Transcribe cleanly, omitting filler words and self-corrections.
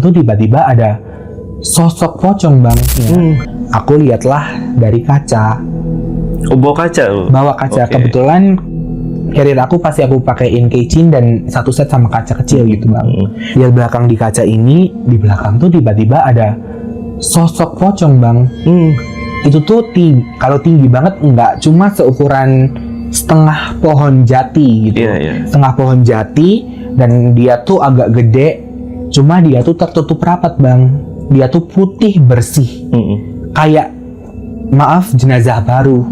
Tuh tiba-tiba ada sosok pocong bang. Ya. Aku lihatlah dari kaca. Oh, bawa kaca lu? Bawa kaca. Oke. Kebetulan carrier aku pasti aku pakein keychain dan satu set sama kaca kecil gitu bang. Di belakang di kaca ini, di belakang tuh tiba-tiba ada sosok pocong bang. Itu tuh kalau tinggi banget enggak, cuma seukuran setengah pohon jati gitu. Iya. Setengah pohon jati, dan dia tuh agak gede, cuma dia tuh tertutup rapat bang. Dia tuh putih bersih, kayak maaf jenazah baru.